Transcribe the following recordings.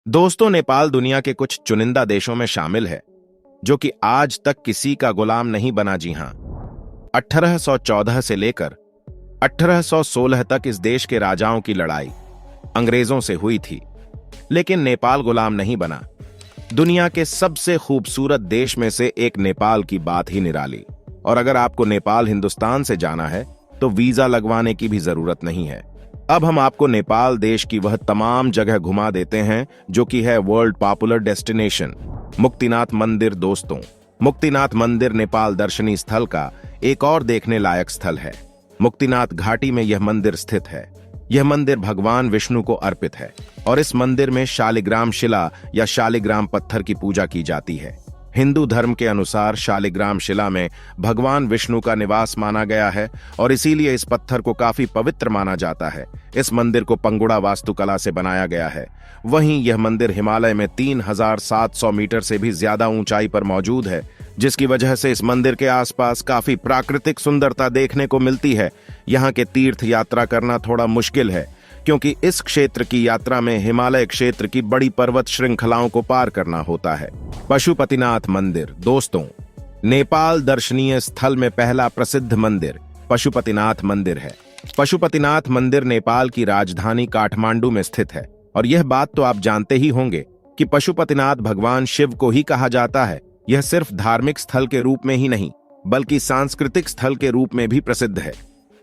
दोस्तों, नेपाल दुनिया के कुछ चुनिंदा देशों में शामिल है जो कि आज तक किसी का गुलाम नहीं बना। जी हां, 1814 से लेकर 1816 तक इस देश के राजाओं की लड़ाई अंग्रेजों से हुई थी, लेकिन नेपाल गुलाम नहीं बना। दुनिया के सबसे खूबसूरत देश में से एक नेपाल की बात ही निराली। और अगर आपको नेपाल हिंदुस्तान से जाना है तो वीजा लगवाने की भी जरूरत नहीं है। अब हम आपको नेपाल देश की वह तमाम जगह घुमा देते हैं जो कि है वर्ल्ड पॉपुलर डेस्टिनेशन मुक्तिनाथ मंदिर। दोस्तों, मुक्तिनाथ मंदिर नेपाल दर्शनीय स्थल का एक और देखने लायक स्थल है। मुक्तिनाथ घाटी में यह मंदिर स्थित है। यह मंदिर भगवान विष्णु को अर्पित है और इस मंदिर में शालिग्राम शिला या शालिग्राम पत्थर की पूजा की जाती है। हिंदू धर्म के अनुसार शालिग्राम शिला में भगवान विष्णु का निवास माना गया है और इसीलिए इस पत्थर को काफी पवित्र माना जाता है। इस मंदिर को पंगुड़ा वास्तुकला से बनाया गया है। वहीं यह मंदिर हिमालय में 3700 मीटर से भी ज्यादा ऊंचाई पर मौजूद है, जिसकी वजह से इस मंदिर के आसपास काफी प्राकृतिक सुंदरता देखने को मिलती है। यहाँ के तीर्थ यात्रा करना थोड़ा मुश्किल है क्योंकि इस क्षेत्र की यात्रा में हिमालय क्षेत्र की बड़ी पर्वत श्रृंखलाओं को पार करना होता है। पशुपतिनाथ मंदिर। दोस्तों, नेपाल दर्शनीय स्थल में पहला प्रसिद्ध मंदिर पशुपतिनाथ मंदिर है। पशुपतिनाथ मंदिर नेपाल की राजधानी काठमांडू में स्थित है और यह बात तो आप जानते ही होंगे कि पशुपतिनाथ भगवान शिव को ही कहा जाता है। यह सिर्फ धार्मिक स्थल के रूप में ही नहीं बल्कि सांस्कृतिक स्थल के रूप में भी प्रसिद्ध है।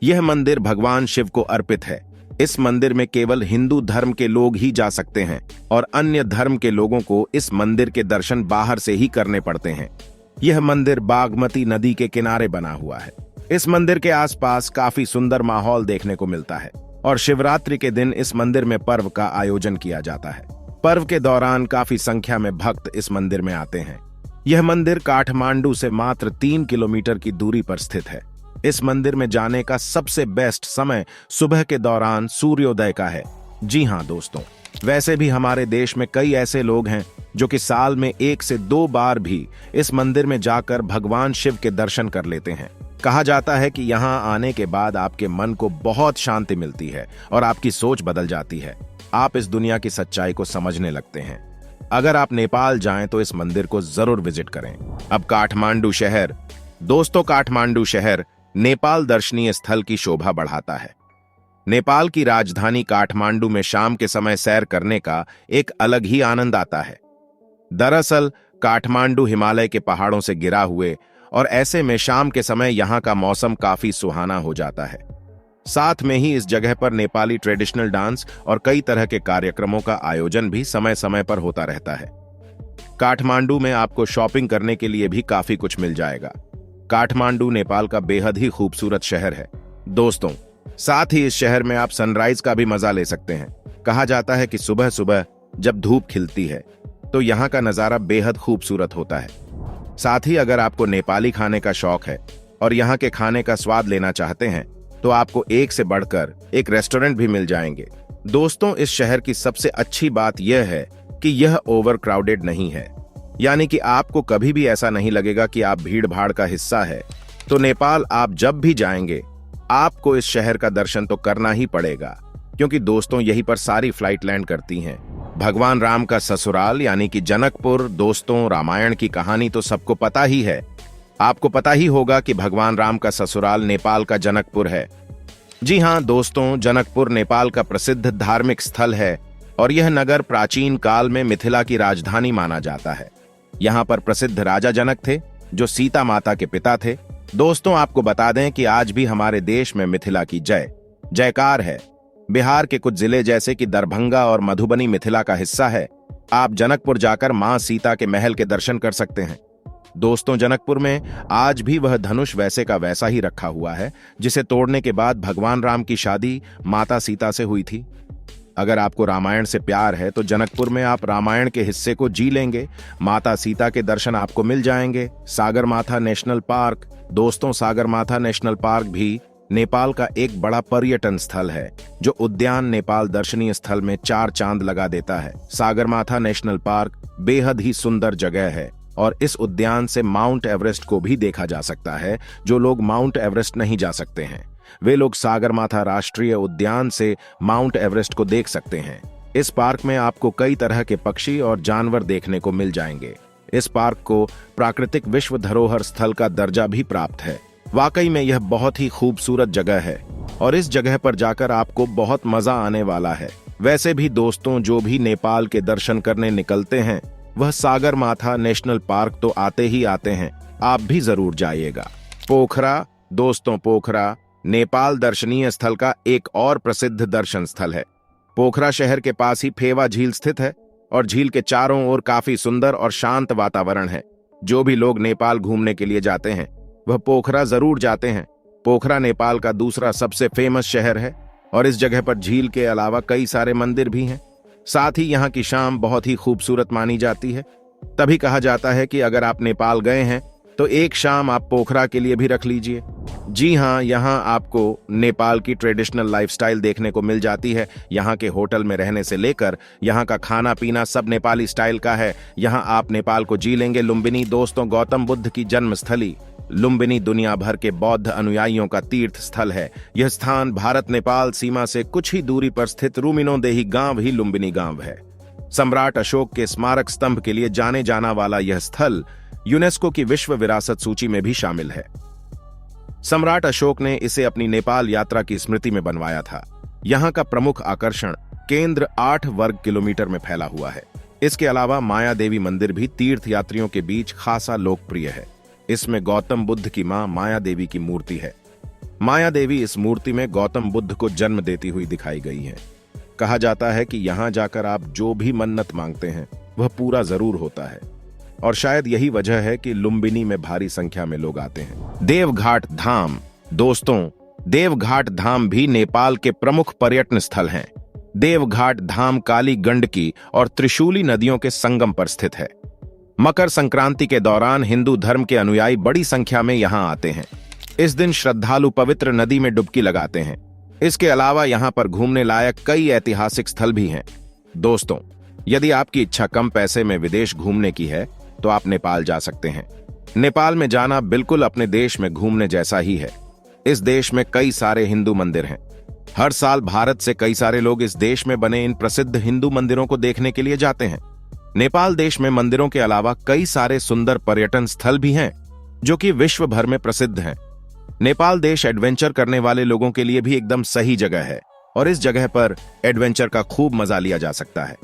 यह मंदिर भगवान शिव को अर्पित है। इस मंदिर में केवल हिंदू धर्म के लोग ही जा सकते हैं और अन्य धर्म के लोगों को इस मंदिर के दर्शन बाहर से ही करने पड़ते हैं। यह मंदिर बागमती नदी के किनारे बना हुआ है। इस मंदिर के आसपास काफी सुंदर माहौल देखने को मिलता है और शिवरात्रि के दिन इस मंदिर में पर्व का आयोजन किया जाता है। पर्व के दौरान काफी संख्या में भक्त इस मंदिर में आते हैं। यह मंदिर काठमांडू से मात्र 3 किलोमीटर की दूरी पर स्थित है। इस मंदिर में जाने का सबसे बेस्ट समय सुबह के दौरान सूर्योदय का है। जी हां दोस्तों, वैसे भी हमारे देश में कई ऐसे लोग हैं जो कि साल में 1 से 2 बार भी इस मंदिर में जाकर भगवान शिव के दर्शन कर लेते हैं। कहा जाता है कि यहाँ आने के बाद आपके मन को बहुत शांति मिलती है और आपकी सोच बदल जाती है। आप इस दुनिया की सच्चाई को समझने लगते हैं। अगर आप नेपाल जाएं तो इस मंदिर को जरूर विजिट करें। अब काठमांडू शहर। दोस्तों, काठमांडू शहर नेपाल दर्शनीय स्थल की शोभा बढ़ाता है। नेपाल की राजधानी काठमांडू में शाम के समय सैर करने का एक अलग ही आनंद आता है। दरअसल काठमांडू हिमालय के पहाड़ों से गिरा हुए और ऐसे में शाम के समय यहाँ का मौसम काफी सुहाना हो जाता है। साथ में ही इस जगह पर नेपाली ट्रेडिशनल डांस और कई तरह के कार्यक्रमों का आयोजन भी समय समय पर होता रहता है। काठमांडू में आपको शॉपिंग करने के लिए भी काफी कुछ मिल जाएगा। काठमांडू नेपाल का बेहद ही खूबसूरत शहर है। दोस्तों, साथ ही इस शहर में आप सनराइज का भी मजा ले सकते हैं। कहा जाता है कि सुबह सुबह जब धूप खिलती है तो यहाँ का नजारा बेहद खूबसूरत होता है। साथ ही अगर आपको नेपाली खाने का शौक है और यहाँ के खाने का स्वाद लेना चाहते हैं तो आपको एक से बढ़कर एक रेस्टोरेंट भी मिल जाएंगे। दोस्तों, इस शहर की सबसे अच्छी बात यह है कि यह ओवर क्राउडेड नहीं है, यानी कि आपको कभी भी ऐसा नहीं लगेगा कि आप भीड़ भाड़ का हिस्सा है। तो नेपाल आप जब भी जाएंगे आपको इस शहर का दर्शन तो करना ही पड़ेगा, क्योंकि दोस्तों यहीं पर सारी फ्लाइट लैंड करती हैं। भगवान राम का ससुराल यानी कि जनकपुर। दोस्तों, रामायण की कहानी तो सबको पता ही है। आपको पता ही होगा कि भगवान राम का ससुराल नेपाल का जनकपुर है। जी हां दोस्तों, जनकपुर नेपाल का प्रसिद्ध धार्मिक स्थल है और यह नगर प्राचीन काल में मिथिला की राजधानी माना जाता है। यहाँ पर प्रसिद्ध राजा जनक थे जो सीता माता के पिता थे। दोस्तों, आपको बता दें कि आज भी हमारे देश में मिथिला की जय जयकार है। बिहार के कुछ जिले जैसे कि दरभंगा और मधुबनी मिथिला का हिस्सा है। आप जनकपुर जाकर मां सीता के महल के दर्शन कर सकते हैं। दोस्तों, जनकपुर में आज भी वह धनुष वैसे का वैसा ही रखा हुआ है जिसे तोड़ने के बाद भगवान राम की शादी माता सीता से हुई थी। अगर आपको रामायण से प्यार है तो जनकपुर में आप रामायण के हिस्से को जी लेंगे। माता सीता के दर्शन आपको मिल जाएंगे। Sagarmatha national park. दोस्तों, सागरमाथा नेशनल पार्क भी नेपाल का एक बड़ा पर्यटन स्थल है जो उद्यान नेपाल दर्शनीय स्थल में 4 चांद लगा देता है। सागरमाथा नेशनल पार्क बेहद ही सुंदर जगह है और इस उद्यान से माउंट एवरेस्ट को भी देखा जा सकता है। जो लोग माउंट एवरेस्ट नहीं जा सकते हैं वे लोग सागरमाथा राष्ट्रीय उद्यान से माउंट एवरेस्ट को देख सकते हैं। इस पार्क में आपको कई तरह के पक्षी और जानवर देखने को मिल जाएंगे। इस पार्क को प्राकृतिक विश्व धरोहर स्थल का दर्जा भी प्राप्त है। वाकई में यह बहुत ही खूबसूरत जगह है और इस जगह पर जाकर आपको बहुत मजा आने वाला है। वैसे भी दोस्तों, जो भी नेपाल के दर्शन करने निकलते हैं वह सागरमाथा नेशनल पार्क तो आते ही आते हैं, आप भी जरूर जाइएगा। पोखरा दोस्तों, पोखरा नेपाल दर्शनीय स्थल का एक और प्रसिद्ध दर्शन स्थल है। पोखरा शहर के पास ही फेवा झील स्थित है और झील के चारों ओर काफी सुंदर और शांत वातावरण है। जो भी लोग नेपाल घूमने के लिए जाते हैं वह पोखरा जरूर जाते हैं। पोखरा नेपाल का दूसरा सबसे फेमस शहर है और इस जगह पर झील के अलावा कई सारे मंदिर भी हैं। साथ ही यहाँ की शाम बहुत ही खूबसूरत मानी जाती है। तभी कहा जाता है कि अगर आप नेपाल गए हैं तो एक शाम आप पोखरा के लिए भी रख लीजिए। जी हाँ, यहाँ आपको नेपाल की ट्रेडिशनल लाइफस्टाइल देखने को मिल जाती है। यहाँ के होटल में रहने से लेकर यहाँ का खाना पीना सब नेपाली स्टाइल का है। यहाँ आप नेपाल को जी लेंगे। लुम्बिनी दोस्तों, गौतम बुद्ध की जन्मस्थली लुम्बिनी दुनिया भर के बौद्ध अनुयायियों का तीर्थ स्थल है। यह स्थान भारत नेपाल सीमा से कुछ ही दूरी पर स्थित रूमिनोदेही गांव ही लुम्बिनी गांव है। सम्राट अशोक के स्मारक स्तंभ के लिए जाने जाना वाला यह स्थल यूनेस्को की विश्व विरासत सूची में भी शामिल है। सम्राट अशोक ने इसे अपनी नेपाल यात्रा की स्मृति में बनवाया था। यहाँ का प्रमुख आकर्षण केंद्र 8 वर्ग किलोमीटर में फैला हुआ है। इसके अलावा माया देवी मंदिर भी तीर्थ यात्रियों के बीच खासा लोकप्रिय है। इसमें गौतम बुद्ध की मां माया देवी की मूर्ति है। माया देवी इस मूर्ति में गौतम बुद्ध को जन्म देती हुई दिखाई गई है। कहा जाता है कि यहाँ जाकर आप जो भी मन्नत मांगते हैं वह पूरा जरूर होता है और शायद यही वजह है कि लुम्बिनी में भारी संख्या में लोग आते हैं। देवघाट धाम दोस्तों, देवघाट धाम भी नेपाल के प्रमुख पर्यटन स्थल हैं। देवघाट धाम काली गंडकी और त्रिशूली नदियों के संगम पर स्थित है। मकर संक्रांति के दौरान हिंदू धर्म के अनुयायी बड़ी संख्या में यहाँ आते हैं। इस दिन श्रद्धालु पवित्र नदी में डुबकी लगाते हैं। इसके अलावा यहाँ पर घूमने लायक कई ऐतिहासिक स्थल भी हैं। दोस्तों, यदि आपकी इच्छा कम पैसे में विदेश घूमने की है तो आप नेपाल जा सकते हैं। नेपाल में जाना बिल्कुल अपने देश में घूमने जैसा ही है। इस देश में कई सारे हिंदू मंदिर हैं। हर साल भारत से कई सारे लोग इस देश में बने इन प्रसिद्ध हिंदू मंदिरों को देखने के लिए जाते हैं। नेपाल देश में मंदिरों के अलावा कई सारे सुंदर पर्यटन स्थल भी हैं जो कि विश्व भर में प्रसिद्ध हैं। नेपाल देश एडवेंचर करने वाले लोगों के लिए भी एकदम सही जगह है और इस जगह पर एडवेंचर का खूब मजा लिया जा सकता है।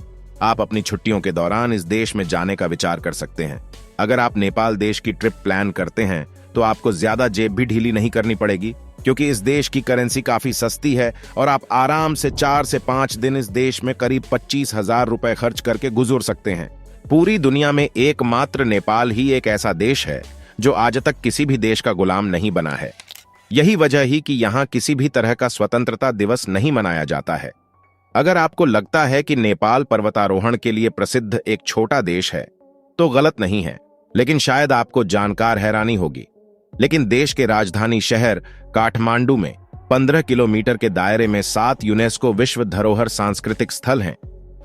आप अपनी छुट्टियों के दौरान इस देश में जाने का विचार कर सकते हैं। अगर आप नेपाल देश की ट्रिप प्लान करते हैं तो आपको ज्यादा जेब भी ढीली नहीं करनी पड़ेगी, क्योंकि इस देश की करेंसी काफी सस्ती है और आप आराम से 4 से 5 दिन इस देश में करीब 25,000 रुपए खर्च करके गुजर सकते हैं। पूरी दुनिया में एकमात्र नेपाल ही एक ऐसा देश है जो आज तक किसी भी देश का गुलाम नहीं बना है। यही वजह ही कि यहाँ किसी भी तरह का स्वतंत्रता दिवस नहीं मनाया जाता है। अगर आपको लगता है कि नेपाल पर्वतारोहण के लिए प्रसिद्ध एक छोटा देश है तो गलत नहीं है, लेकिन शायद आपको जानकर हैरानी होगी, लेकिन देश के राजधानी शहर काठमांडू में 15 किलोमीटर के दायरे में 7 यूनेस्को विश्व धरोहर सांस्कृतिक स्थल हैं।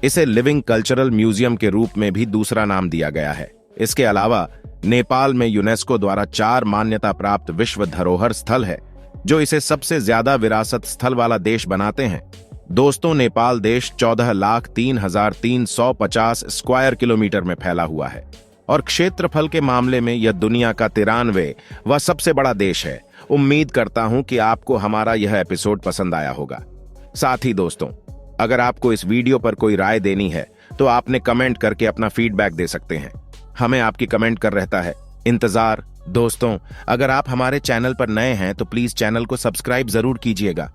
इसे लिविंग कल्चरल म्यूजियम के रूप में भी दूसरा नाम दिया गया है। इसके अलावा नेपाल में यूनेस्को द्वारा 4 मान्यता प्राप्त विश्व धरोहर स्थल है जो इसे सबसे ज्यादा विरासत स्थल वाला देश बनाते हैं। दोस्तों, नेपाल देश 14,03,350 स्क्वायर किलोमीटर में फैला हुआ है और क्षेत्रफल के मामले में यह दुनिया का 93वां व सबसे बड़ा देश है। उम्मीद करता हूं कि आपको हमारा यह एपिसोड पसंद आया होगा। साथ ही दोस्तों, अगर आपको इस वीडियो पर कोई राय देनी है तो आपने कमेंट करके अपना फीडबैक दे सकते हैं। हमें आपकी कमेंट कर रहता है इंतजार। दोस्तों, अगर आप हमारे चैनल पर नए हैं तो प्लीज चैनल को सब्सक्राइब जरूर कीजिएगा।